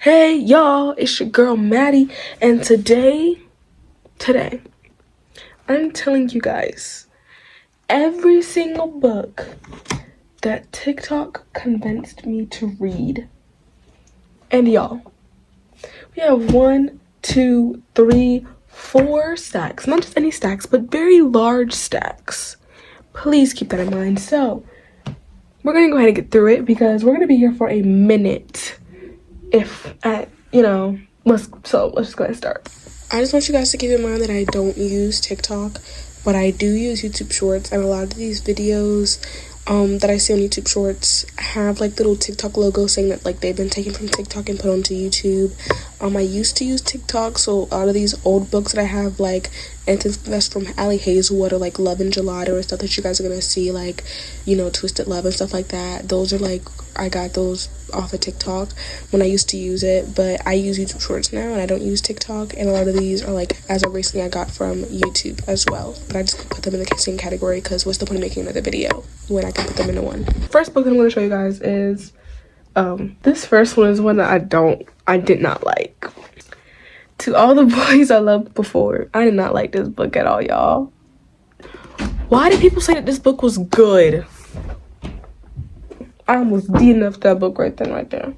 Hey y'all, it's your girl Maddie, and today I'm telling you guys every single book that TikTok convinced me to read. And y'all, we have 1, 2, 3, 4 stacks, not just any stacks, but very large stacks. Please keep that in mind. So we're gonna go ahead and get through it because we're gonna be here for a minute. Let's just go ahead and start. I just want you guys to keep in mind that I don't use TikTok, but I do use YouTube Shorts, and a lot of these videos that I see on YouTube Shorts have like little TikTok logos saying that like they've been taken from TikTok and put onto YouTube. I used to use TikTok, so a lot of these old books that I have, like Anything that's from 𝙎𝙤𝙘𝙞𝙖 or like Love in July or stuff that you guys are gonna see, like, you know, Twisted Love and stuff like that. Those are like, I got those off of TikTok when I used to use it, but I use YouTube Shorts now and I don't use TikTok, and a lot of these are like, as of recently, I got from YouTube as well, but I just put them in the same category because what's the point of making another video when I can put them into one. First book that I'm going to show you guys is this first one is one that I did not like. To all the boys I loved before, I did not like this book at all, y'all. Why did people say that this book was good? I almost DNF'd that book right then, right there.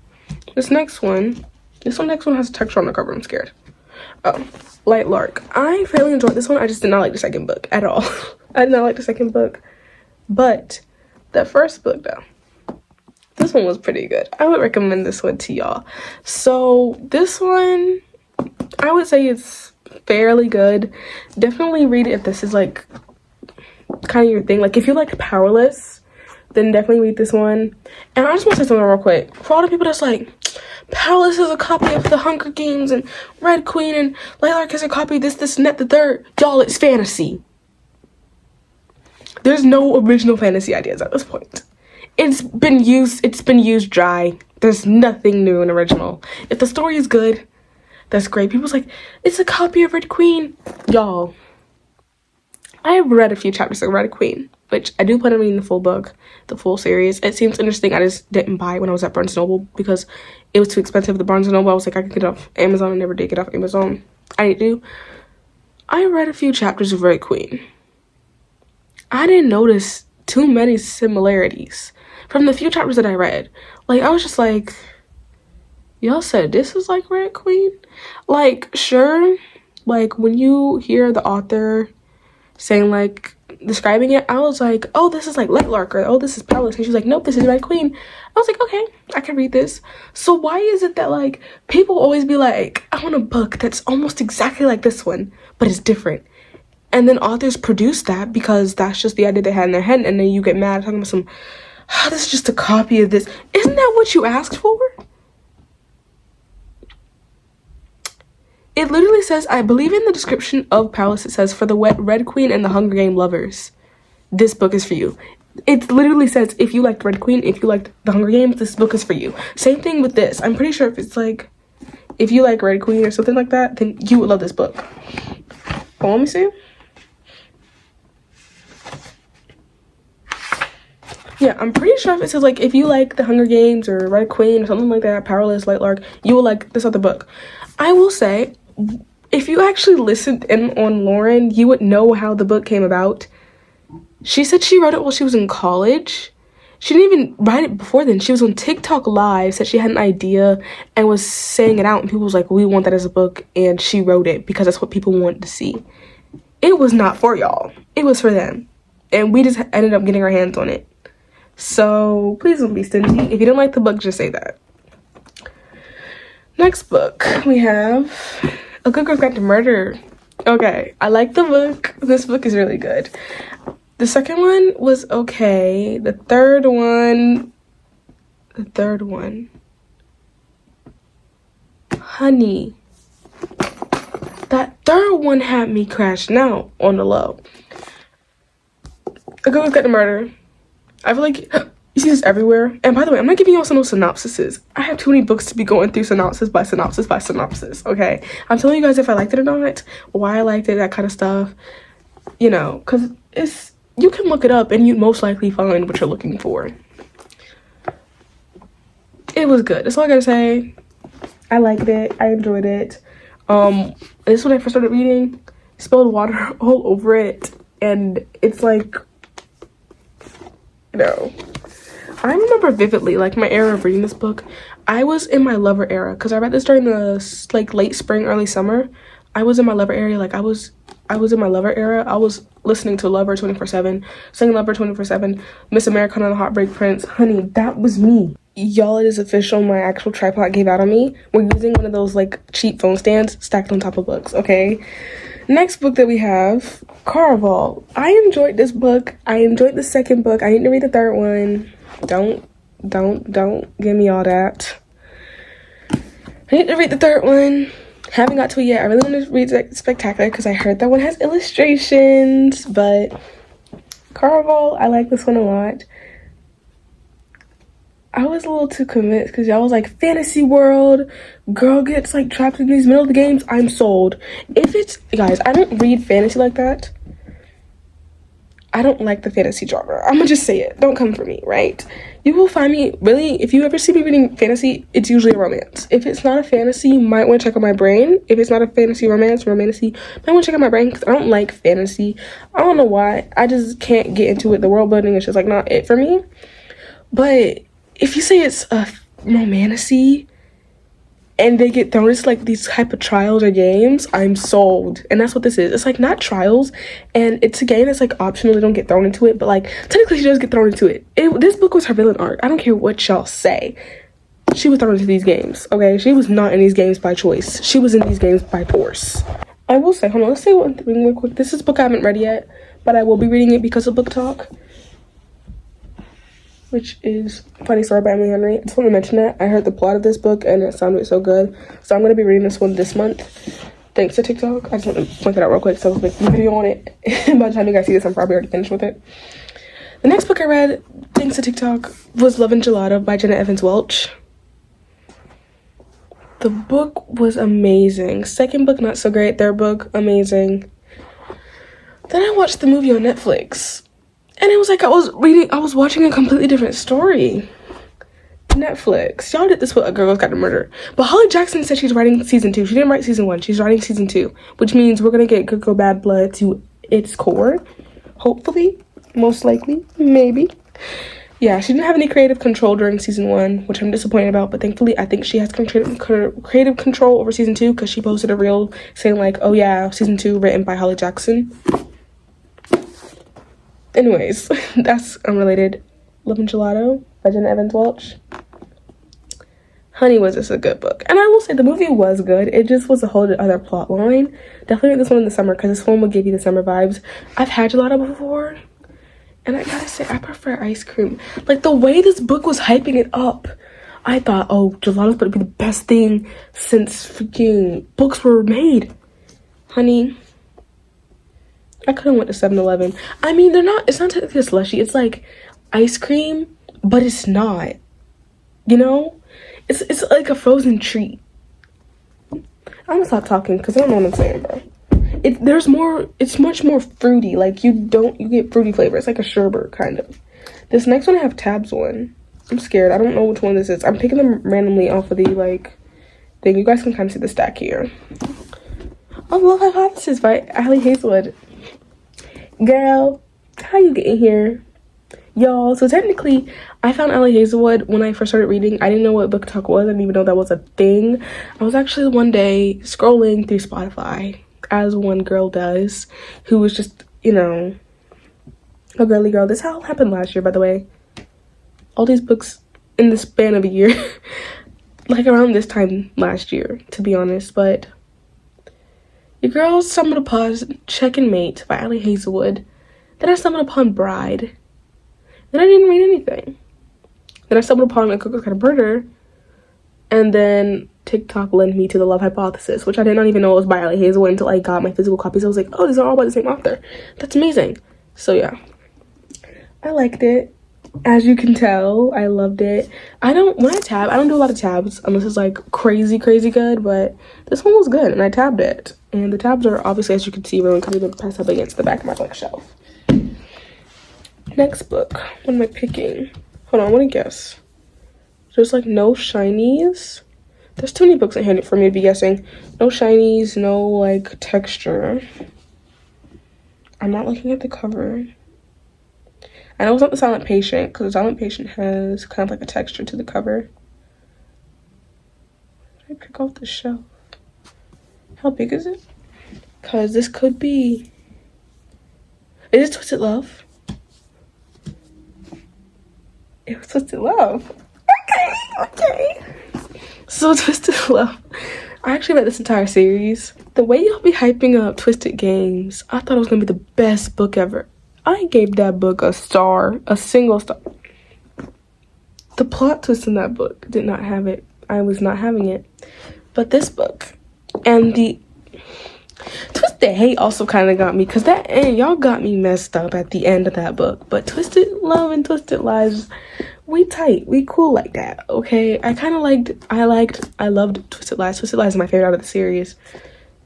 This next one has a texture on the cover. I'm scared. Light Lark. I fairly enjoyed this one. I just did not like the second book at all. I did not like the second book. But the first book, though, this one was pretty good. I would recommend this one to y'all. So this one, I would say it's fairly good. Definitely read it if this is like kind of your thing. Like if you like Powerless, then definitely read this one. And I just want to say something real quick. For all the people that's like, Powerless is a copy of The Hunger Games and Red Queen and Light Lark is a copy of this, and that, the third. Y'all, it's fantasy. There's no original fantasy ideas at this point. It's been used dry. There's nothing new and original. If the story is good, that's great. People's like, it's a copy of Red Queen. Y'all, I have read a few chapters of Red Queen, which I do plan on reading the full book, the full series. It seems interesting. I just didn't buy it when I was at Barnes & Noble because it was too expensive. The Barnes & Noble, I was like, I could get it off Amazon. I never did get off Amazon. I need to. I read a few chapters of Red Queen. I didn't notice too many similarities from the few chapters that I read. Like, I was just like, y'all said this is like Red Queen? Like, sure, like when you hear the author saying, like, describing it, I was like, oh, this is like Light Lark, or oh, this is Powerless. And she's like, nope, this is Red Queen. I was like, okay, I can read this. So why is it that like people always be like, I want a book that's almost exactly like this one, but it's different? And then authors produce that because that's just the idea they had in their head, and then you get mad talking about some, oh, this is just a copy of this. Isn't that what you asked for? It literally says, I believe in the description of Powerless, it says, for the Red Queen and the Hunger Game lovers, this book is for you. It literally says, if you liked Red Queen, if you liked the Hunger Games, this book is for you. Same thing with this. I'm pretty sure if it's like, if you like Red Queen or something like that, then you would love this book. Oh, let me see. Yeah, I'm pretty sure if it says, like, if you like the Hunger Games or Red Queen or something like that, Powerless, Light Lark, you will like this other book. I will say, if you actually listened in on Lauren, you would know how the book came about. She said she wrote it while she was in college. She didn't even write it before then. She was on TikTok Live, said she had an idea and was saying it out, and people was like, we want that as a book, and she wrote it because that's what people wanted to see. It was not for y'all. It was for them. And we just ended up getting our hands on it. So please don't be stingy. If you don't like the book, just say that. Next book, we have A Good Girl's Guide to Murder. Okay, I like the book. This book is really good. The second one was okay. The third one, honey, that third one had me crashing out on the low. A Good Girl's Guide to Murder. I feel like you see this everywhere. And by the way, I'm not giving y'all some synopsises. I have too many books to be going through synopsis by synopsis by synopsis, okay? I'm telling you guys if I liked it or not, why I liked it, that kind of stuff. You know, because you can look it up and you'd most likely find what you're looking for. It was good. That's all I gotta say. I liked it. I enjoyed it. This is when I first started reading. Spilled water all over it, and it's like, you know, I remember vividly, like, my era of reading this book. I was in my Lover era, because I read this during the, like, late spring, early summer. I was in my Lover area, like, I was in my Lover era. I was listening to Lover 24/7, singing Lover 24/7, Miss Americana and the Heartbreak Prince. Honey, that was me. Y'all, it is official. My actual tripod gave out on me. We're using one of those, like, cheap phone stands stacked on top of books, okay? Next book that we have, 𝙎𝙤𝙘𝙞𝙖𝙡. I enjoyed this book. I enjoyed the second book. I need to read the third one. Don't give me all that. I need to read the third one. Haven't got to it yet. I really want to read Spectacular because I heard that one has illustrations, but 𝙎𝙤𝙘𝙞𝙖𝙡, I like this one a lot. I was a little too convinced because y'all was like, fantasy world, girl gets like trapped in these middle of the games. I'm sold. If it's, guys, I don't read fantasy like that. I don't like the fantasy genre. I'm gonna just say it. Don't come for me, right? You will find me, really, if you ever see me reading fantasy, it's usually a romance. If it's not a fantasy, you might want to check out my brain. If it's not a fantasy romance, you might want to check out my brain because I don't like fantasy. I don't know why. I just can't get into it. The world building is just like not it for me. But if you say it's a romantasy and they get thrown into like these type of trials or games, I'm sold. And that's what this is. It's like not trials, and it's a game that's like optional. They don't get thrown into it, but like technically she does get thrown into it. This book was her villain arc. I don't care what y'all say. She was thrown into these games, okay? She was not in these games by choice. She was in these games by force. I will say, hold on, let's say one thing real quick. This is a book I haven't read yet, but I will be reading it because of book talk, which is Funny Story by Emily Henry. I just want to mention that. I heard the plot of this book and it sounded so good. So I'm going to be reading this one this month. Thanks to TikTok. I just want to point that out real quick. So I was making a video on it. By the time you guys see this, I'm probably already finished with it. The next book I read, thanks to TikTok, was Love and Gelato by Jenna Evans Welch. The book was amazing. Second book, not so great. Third book, amazing. Then I watched the movie on Netflix. And it was like I was watching a completely different story. Netflix. Y'all did this with A Girl Got Murdered. But Holly Jackson said she's writing season 2. She didn't write season 1. She's writing season 2. Which means we're going to get Good Girl Bad Blood to its core. Hopefully. Most likely. Maybe. Yeah, she didn't have any creative control during season 1, which I'm disappointed about. But thankfully, I think she has creative control over season 2 because she posted a reel saying like, oh yeah, season 2 written by Holly Jackson. Anyways, that's unrelated. Love and Gelato by Jenna Evans Welch. Honey, was this a good book? And I will say the movie was good. It just was a whole other plot line. Definitely read this one in the summer because this one will give you the summer vibes. I've had gelato before, and I gotta say, I prefer ice cream. Like, the way this book was hyping it up, I thought, oh, gelato's gonna be the best thing since freaking books were made. Honey, I could have went to 7-Eleven. I mean, it's not technically a slushie. It's like ice cream, but it's not. You know? It's like a frozen treat. I'm gonna stop talking because I don't know what I'm saying, bro. It's much more fruity. Like, you get fruity flavor. It's like a sherbet, kind of. This next one I have tabs on. I'm scared. I don't know which one this is. I'm picking them randomly off of the, like, thing. You guys can kind of see the stack here. Oh, Love Hypothesis by Ali Hazelwood. Girl, how you getting here? Y'all, so technically, I found Ali Hazelwood when I first started reading. I didn't know what book talk was. I didn't even know that was a thing. I was actually one day scrolling through Spotify, as one girl does, who was just, you know, a girly girl. This all happened last year, by the way. All these books in the span of a year. Like, around this time last year, to be honest, but your girl stumbled upon Check and Mate by Ali Hazelwood. Then I stumbled upon Bride. Then I didn't read anything. Then I stumbled upon A Cook's Got a Murder. And then TikTok led me to The Love Hypothesis, which I did not even know was by Ali Hazelwood until I got my physical copies. I was like, oh, these are all by the same author. That's amazing. So yeah, I liked it. As you can tell, I loved it. When I tab, I don't do a lot of tabs unless it's like crazy good, but this one was good and I tabbed it. And the tabs are obviously, as you can see, really because they're pressed up against the back of my bookshelf. Next book, what am I picking? Hold on, I want to guess. There's like no shinies. There's too many books in here for me to be guessing. No shinies, no like texture. I'm not looking at the cover. I know it's not the Silent Patient, because the Silent Patient has kind of like a texture to the cover. I pick off the shelf. How big is it? Because this could be... Is it Twisted Love? It was Twisted Love. Okay. So Twisted Love. I actually read this entire series. The way y'all be hyping up Twisted Games, I thought it was going to be the best book ever. I gave that book a star, a single star. The plot twist in that book did not have it. I was not having it. But this book and the Twisted Hate also kind of got me, because that end, y'all got me messed up at the end of that book. But Twisted Love and Twisted Lies, we tight, we cool like that, okay? I loved Twisted Lies. Twisted Lies is my favorite out of the series.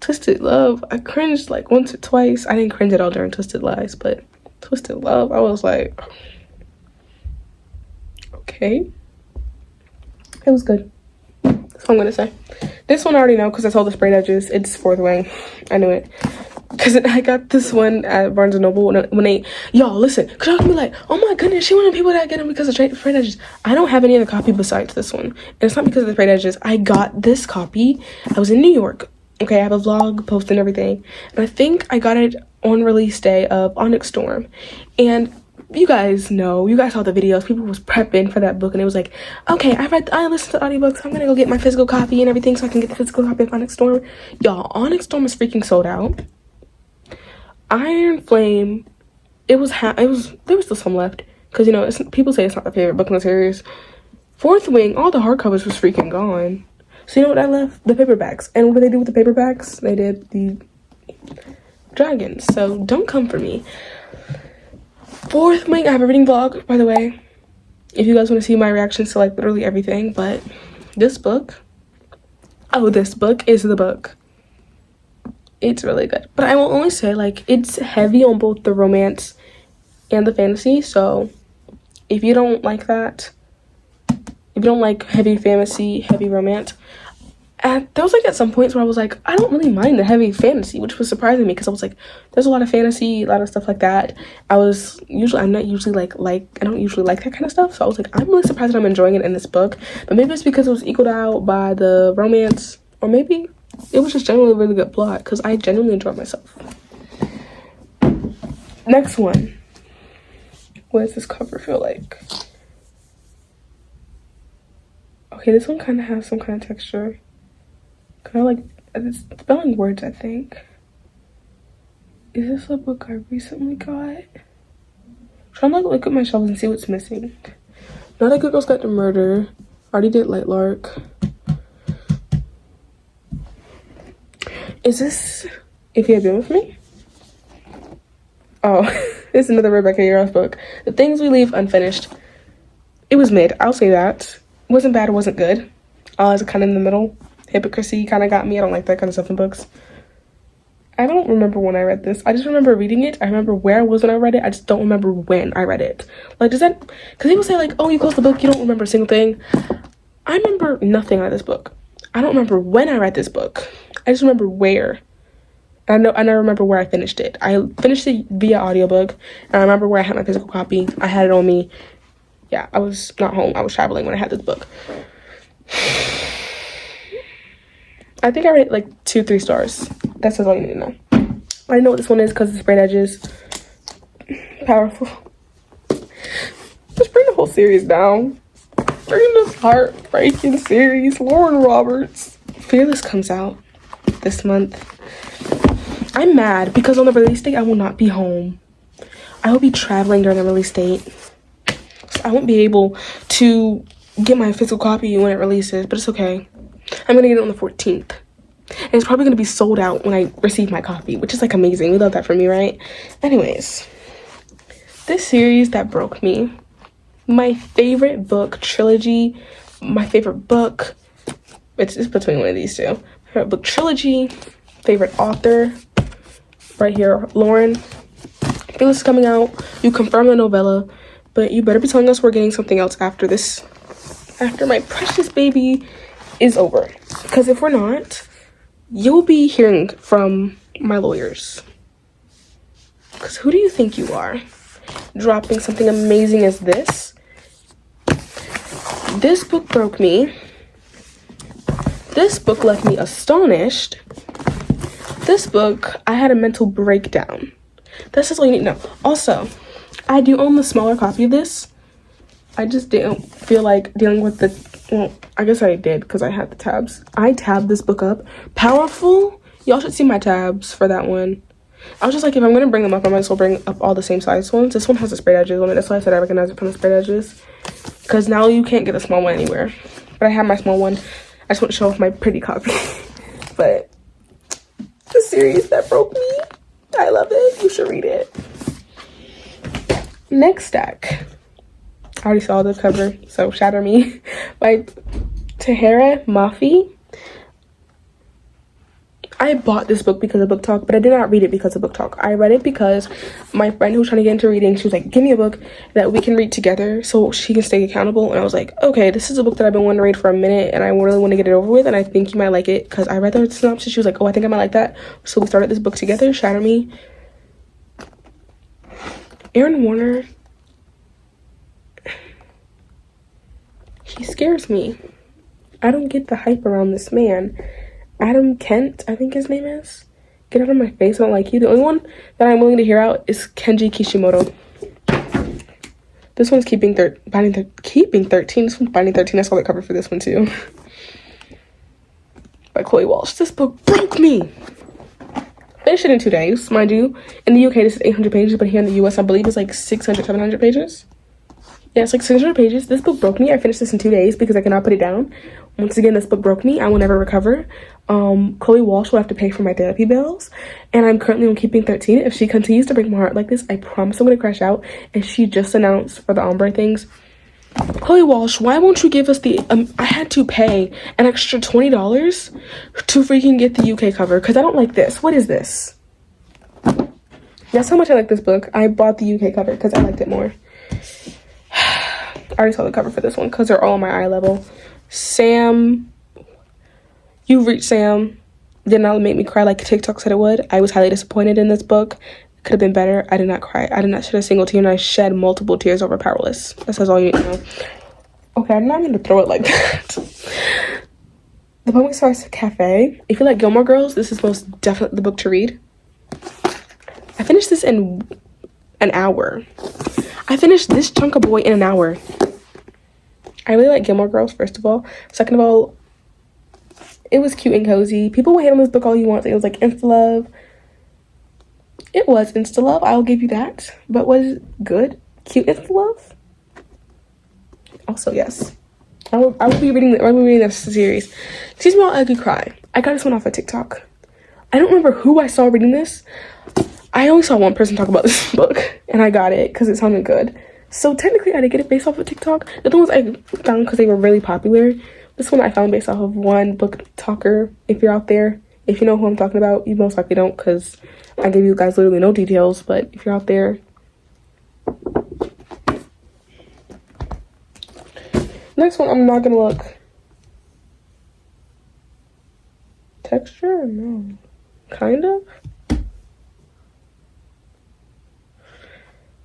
Twisted Love, I cringed like once or twice. I didn't cringe at all during Twisted Lies, but Twisted Love, I was like, okay. It was good. That's what I'm gonna say. This one I already know because I saw the sprayed edges. It's Fourth Wing. I knew it. Because I got this one at Barnes & Noble when they... Y'all, listen. Because y'all can be like, oh my goodness, she wanted people that get them because of sprayed edges. I don't have any other copy besides this one. And it's not because of the sprayed edges. I got this copy. I was in New York. Okay, I have a vlog post and everything. And I think I got it on release day of Onyx Storm. And... you guys know, you guys saw the videos, people was prepping for that book, and it was like, okay, I listened to audiobooks, I'm gonna go get my physical copy and everything so I can get the physical copy of Onyx Storm. Y'all, Onyx Storm is freaking sold out. Iron Flame, there was still some left, because you know, people say it's not the favorite book in the series. Fourth Wing, all the hardcovers was freaking gone. So you know what I left? The paperbacks. And what did they do with the paperbacks? They did the dragons. So don't come for me. Fourth Wing, I have a reading vlog, by the way, if you guys want to see my reactions to like literally everything. But this book, this book is the book. It's really good, but I will only say like it's heavy on both the romance and the fantasy. So if you don't like that, if you don't like heavy fantasy, heavy romance, and there was like at some points where I was like, I don't really mind the heavy fantasy, which was surprising me because I was like, there's a lot of fantasy, a lot of stuff like that. I don't usually like that kind of stuff. So I was like, I'm really surprised that I'm enjoying it in this book. But maybe it's because it was equaled out by the romance, or maybe it was just generally a really good plot because I genuinely enjoyed myself. Next one. What does this cover feel like? Okay, this one kind of has some kind of texture. Kind of like, it's spelling words, I think. Is this a book I recently got? I'm trying to like look at my shelves and see what's missing. Not a Good Girl's Guide to Murder. Already did Light Lark. Is this If You Had Been With Me? Oh, this is another Rebecca Yarros book. The Things We Leave Unfinished. It was mid, I'll say that. It wasn't bad, it wasn't good. It's kind of in the middle. Hypocrisy kind of got me. I don't like that kind of stuff in books. I don't remember when I read this. I just remember reading it. I remember where I was when I read it. I just don't remember when I read it. Like, does that... Because people say, like, oh, you close the book, you don't remember a single thing. I remember nothing out of this book. I don't remember when I read this book. I just remember where. I never remember where I finished it. I finished it via audiobook. And I remember where I had my physical copy. I had it on me. Yeah, I was not home. I was traveling when I had this book. I think I rate like 2-3 stars. That's all you need to know. I know what this one is because it's sprayed edges. Powerful. Just bring the whole series down. Bring this heartbreaking series. Lauren Roberts. Fearless comes out this month. I'm mad because on the release date I will not be home. I will be traveling during the release date. So I won't be able to get my physical copy when it releases, but it's okay. I'm gonna get it on the 14th. And it's probably gonna be sold out when I receive my copy, which is like amazing. We love that for me, right? Anyways, this series that broke me, my favorite book trilogy, my favorite book, it's between one of these two. Favorite book trilogy, favorite author, right here, Lauren. Fearless is coming out. You confirmed the novella, but you better be telling us we're getting something else after this, after my precious baby is over. Because if we're not, you'll be hearing from my lawyers. Because who do you think you are? Dropping something amazing as this. This book broke me. This book left me astonished. This book, I had a mental breakdown. That's just all you need to know. Also, I do own the smaller copy of this. I just didn't feel like dealing with the, well, I guess I did because I had the tabs. I tabbed this book up. Powerful. Y'all should see my tabs for that one. I was just like, if I'm going to bring them up, I might as well bring up all the same size ones. This one has the sprayed edges on it. That's why I said I recognize it from the sprayed edges. Because now you can't get a small one anywhere. But I have my small one. I just want to show off my pretty copy. But the series that broke me, I love it. You should read it. Next stack. I already saw the cover, so Shatter Me by 𝙎𝙤𝙘𝙞𝙖𝙡. I bought this book because of book talk, but I did not read it because of book talk. I read it because my friend who was trying to get into reading, she was like, give me a book that we can read together so she can stay accountable. And I was like, okay, this is a book that I've been wanting to read for a minute and I really want to get it over with, and I think you might like it, because I read the synopsis. She was like, oh, I think I might like that. So we started this book together, Shatter Me. Aaron Warner, he scares me. I don't get the hype around this man. Adam Kent, I think his name is. Get out of my face, I don't like you. The only one that I'm willing to hear out is Kenji Kishimoto. This one's keeping 13. This one's binding 13. I saw the cover for this one too. By Chloe Walsh. This book broke me. Finished it in 2 days, mind you. In the UK, this is 800 pages, but here in the US, I believe it's like 600, 700 pages. Yeah, it's like 600 pages. This book broke me. I finished this in 2 days because I cannot put it down. Once again, this book broke me. I will never recover. Chloe Walsh will have to pay for my therapy bills. And I'm currently on keeping 13. If she continues to break my heart like this, I promise I'm going to crash out. And she just announced for the ombre things. Chloe Walsh, why won't you give us the... I had to pay an extra $20 to freaking get the UK cover because I don't like this. What is this? That's how much I like this book. I bought the UK cover because I liked it more. I already saw the cover for this one because they're all on my eye level. Sam, You've Reached Sam did not make me cry like TikTok said it would. I was highly disappointed in this book. Could have been better. I did not cry. I did not shed a single tear, and I shed multiple tears over Powerless. That says all you need to know. Okay, I did not mean to throw it like that. The Public Spice Cafe. If you like Gilmore Girls, this is most definitely the book to read. I finished this in an hour. I finished this chunk of boy in an hour. I really like Gilmore Girls, first of all. Second of all, it was cute and cozy. People will hate on this book all you want. It was like insta-love. It was insta-love, I'll give you that. But was it good? Cute insta-love? Also, yes. I will be reading this series. Excuse me while I cry. I got this one off of TikTok. I don't remember who I saw reading this. I only saw one person talk about this book, and I got it because it sounded good. So technically, I did get it based off of TikTok. The other ones I found because they were really popular. This one I found based off of one book talker. If you're out there, if you know who I'm talking about, you most likely don't because I gave you guys literally no details. But if you're out there, next one, I'm not gonna look. Texture? No. Kind of?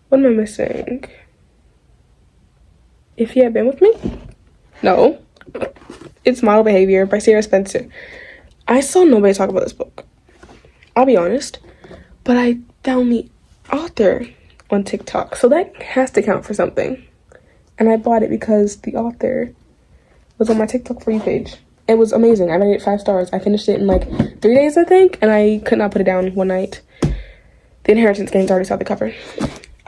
What am I missing? If You Had Been With Me? No. It's Model Behavior by Sarah Spencer. I saw nobody talk about this book. I'll be honest. But I found the author on TikTok. So that has to count for something. And I bought it because the author was on my TikTok For You page. It was amazing. I rated it 5 stars. I finished it in like 3 days, I think. And I could not put it down one night. The Inheritance Games, already saw the cover.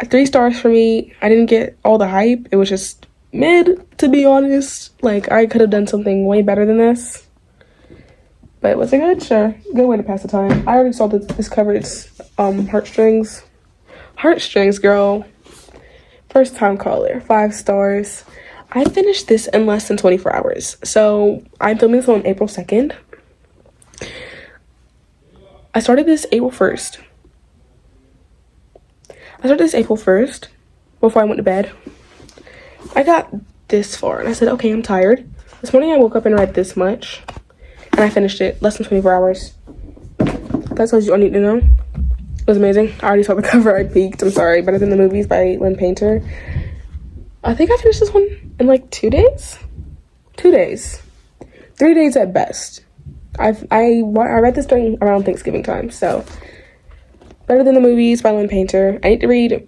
3 stars for me. I didn't get all the hype. It was just mid, to be honest. Like, I could have done something way better than this. But was it good? Sure. Good way to pass the time. I already saw this cover. It's Heartstrings. Heartstrings, girl. First time caller. 5 stars. I finished this in less than 24 hours. So, I'm filming this on April 2nd. I started this April 1st. Before I went to bed. I got this far and I said, okay, I'm tired. This morning I woke up and read this much. and I finished it less than 24 hours. That tells you all you need to know. It was amazing. I already saw the cover. I peeked. I'm sorry. Better Than the Movies by Lynn Painter. I think I finished this one in like 2 days. 2 days. 3 days at best. I read this during around Thanksgiving time. So Better Than the Movies by Lynn Painter. I need to read,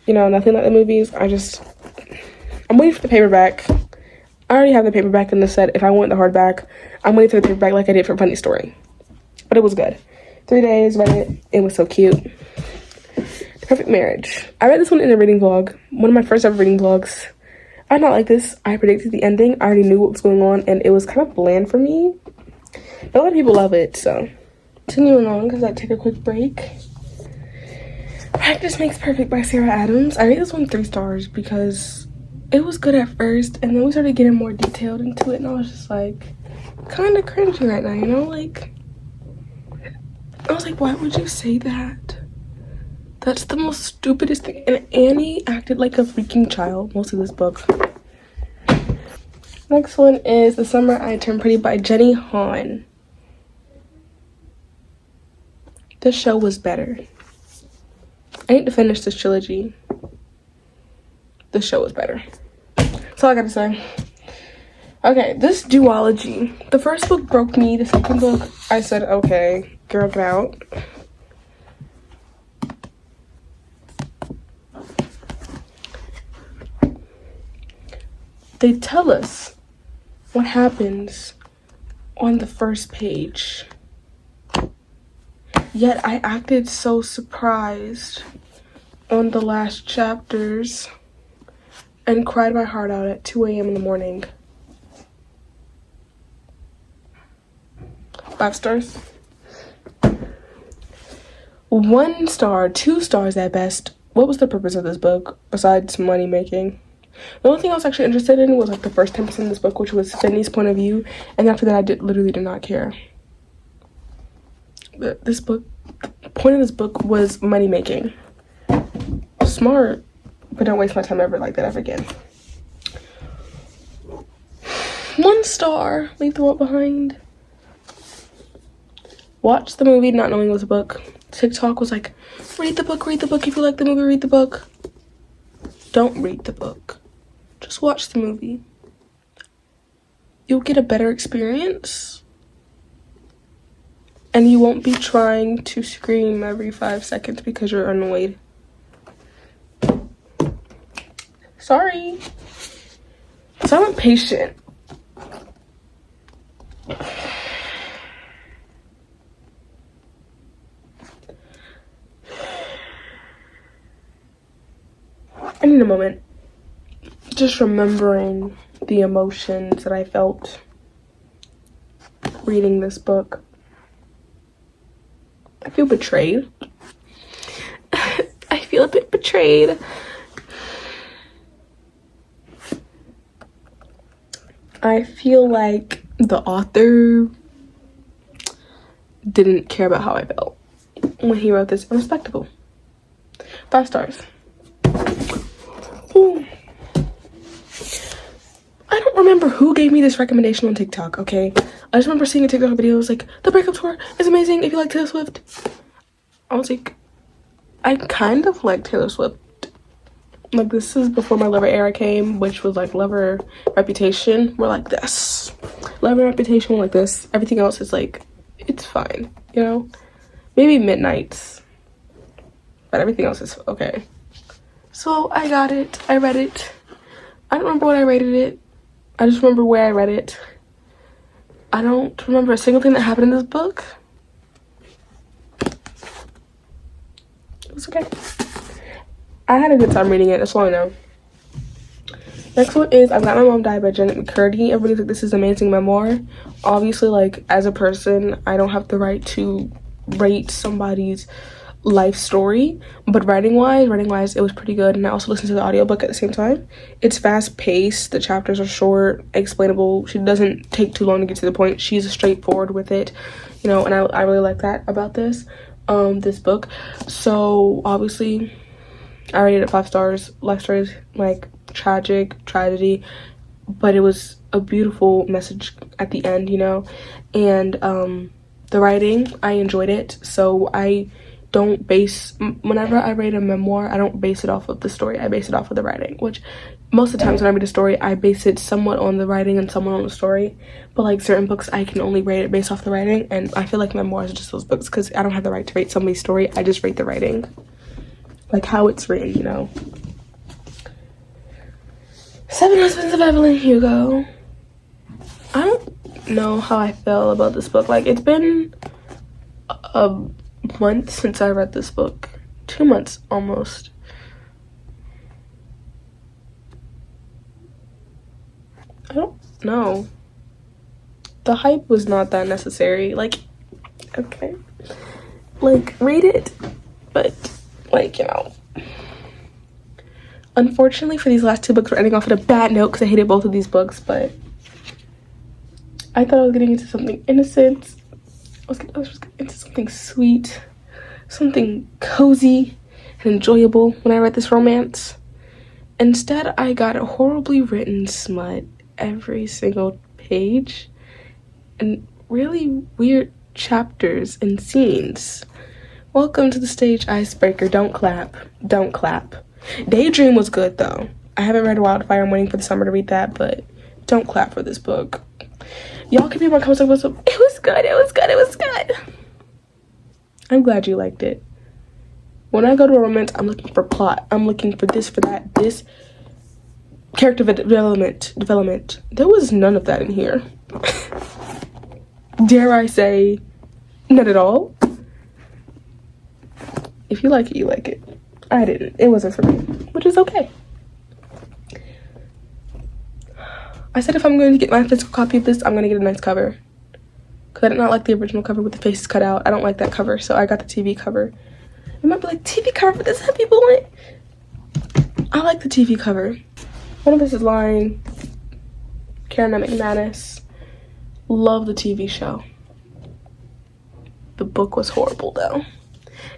nothing like the movies. I'm waiting for the paperback. I already have the paperback in the set. If I want the hardback, I'm waiting for the paperback like I did for Funny Story. But it was good. 3 days, read it. It was so cute. The Perfect Marriage. I read this one in a reading vlog. One of my first ever reading vlogs. I did not like this. I predicted the ending. I already knew what was going on, and it was kind of bland for me. But a lot of people love it, so. Continuing on, because I take a quick break. Practice Makes Perfect by Sarah Adams. I rate this one 3 stars because it was good at first, and then we started getting more detailed into it, and I was just like, kind of cringing right now, like, I was like, why would you say that? That's the most stupidest thing. And Annie acted like a freaking child most of this book. Next one is The Summer I Turned Pretty by Jenny Han. This show was better. I need to finish this trilogy. This show was better. That's all I gotta say. Okay, this duology. The first book broke me. The second book, I said, okay, girl, get out. They tell us what happens on the first page. Yet I acted so surprised on the last chapters and cried my heart out at 2 a.m. in the morning. 5 stars. 1 star, 2 stars at best. What was the purpose of this book besides money making? The only thing I was actually interested in was like the first 10% of this book, which was Sydney's point of view, and after that I literally did not care. The point of this book was money making. Smart, but don't waste my time ever like that ever again. 1 star. Leave the world behind. Watched the movie not knowing it was a book. TikTok was like, read the book, read the book. If you like the movie, read the book. Don't read the book. Just watch the movie. You'll get a better experience. And you won't be trying to scream every 5 seconds because you're annoyed. Sorry. So I'm impatient. I need a moment. Just remembering the emotions that I felt reading this book. I feel betrayed. I feel a bit betrayed. I feel like the author didn't care about how I felt when he wrote this. Unrespectable. 5 stars. Ooh. I don't remember who gave me this recommendation on TikTok, okay? I just remember seeing a TikTok video. It was like, the breakup tour is amazing if you like Taylor Swift. I was like, I kind of like Taylor Swift. Like, this is before my Lover era came, which was like Lover, Reputation were like this. Lover, Reputation were like this. Everything else is like, it's fine, Maybe Midnights. But everything else is okay. So I got it. I read it. I don't remember what I rated it. I just remember where I read it. I don't remember a single thing that happened in this book. It was okay. I had a good time reading it. That's all I know. Next one is I'm Glad My Mom Died by Janet McCurdy. Everybody's like, this is amazing memoir. Obviously, like, as a person, I don't have the right to rate somebody's life story, but writing wise it was pretty good. And I also listened to the audiobook at the same time. It's fast paced, the chapters are short, explainable. She doesn't take too long to get to the point. She's straightforward with it, and I really like that about this book. So obviously I rated it 5 stars. Life story is like tragedy, but it was a beautiful message at the end, you know. And the writing, I enjoyed it. So I don't base, whenever I read a memoir, I don't base it off of the story. I base it off of the writing, which most of the times when I read a story, I base it somewhat on the writing and somewhat on the story. But like certain books, I can only rate it based off the writing. And I feel like memoirs are just those books because I don't have the right to rate somebody's story. I just rate the writing, like how it's written, you know. 7 Husbands of Evelyn Hugo. I don't know how I feel about this book. Like, it's been a month since I read this book. 2 months almost. I don't know. The hype was not that necessary. Like, okay. Like, read it, but, like, you know. Unfortunately for these last 2 books, we're ending off at a bad note because I hated both of these books, but I thought I was getting into something innocent. I was just getting into something sweet, something cozy and enjoyable when I read this romance. Instead, I got a horribly written smut every single page and really weird chapters and scenes. Welcome to the stage, icebreaker. Don't clap. Don't clap. Daydream was good though. I haven't read Wildfire. I'm waiting for the summer to read that, but don't clap for this book. Y'all can be in my comments like, it was good, it was good, it was good. I'm glad you liked it. When I go to a romance, I'm looking for plot. I'm looking for this, for that, this. Character development. There was none of that in here. Dare I say, none at all. If you like it, you like it. I didn't. It wasn't for me, which is okay. I said if I'm going to get my physical copy of this, I'm going to get a nice cover. Because I did not like the original cover with the faces cut out. I don't like that cover, so I got the TV cover. You might be like, TV cover, but this is how people want it. I like the TV cover. One of us is lying. Karen McManus. Love the TV show. The book was horrible, though.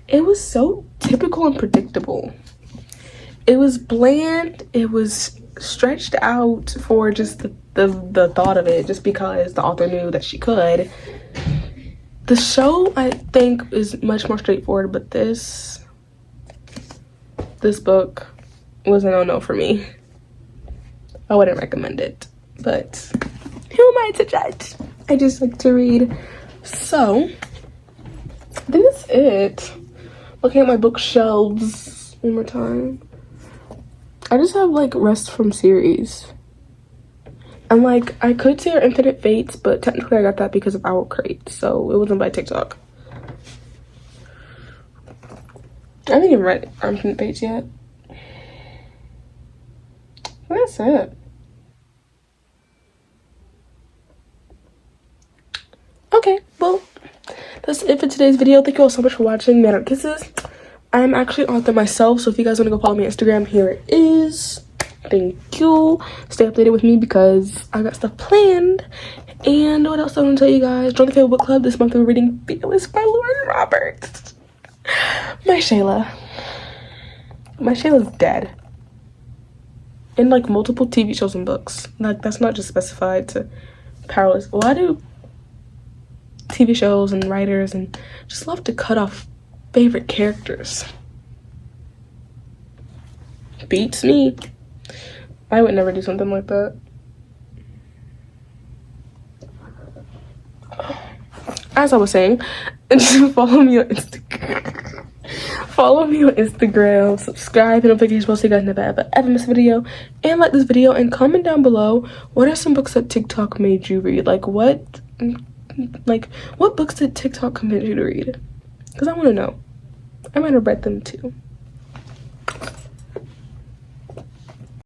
It was so typical and predictable. It was bland. It was stretched out for just the thought of it, just because the author knew that she could. The show, I think, is much more straightforward, but this book was a no-no for me. I wouldn't recommend it, but who am I to judge? I just like to read. So, I think that's it. Looking at my bookshelves one more time. I just have like rest from series. And like, I could say Infinite Fates, but technically I got that because of Owl Crate, so it wasn't by TikTok. I haven't even read Infinite Fates yet. That's it. Okay, well, that's it for today's video. Thank you all so much for watching. Man Up Kisses. I'm actually an author myself, so if you guys want to go follow me on Instagram, here it is. Thank you. Stay updated with me because I got stuff planned. And what else I want to tell you guys? Join the favorite book club. This month we're reading Fearless by Lauren Roberts. My Shayla's dead. In like multiple TV shows and books. Like, that's not just specified to Powerless. Why do TV shows and writers and just love to cut off favorite characters? Beats me. I would never do something like that. As I was saying, follow me on Instagram. Follow me on Instagram, subscribe, and notifications so you guys never ever miss a video, and like this video, and comment down below what are some books that TikTok made you read. Like what books did TikTok convince you to read? Because I want to know. I might have read them too.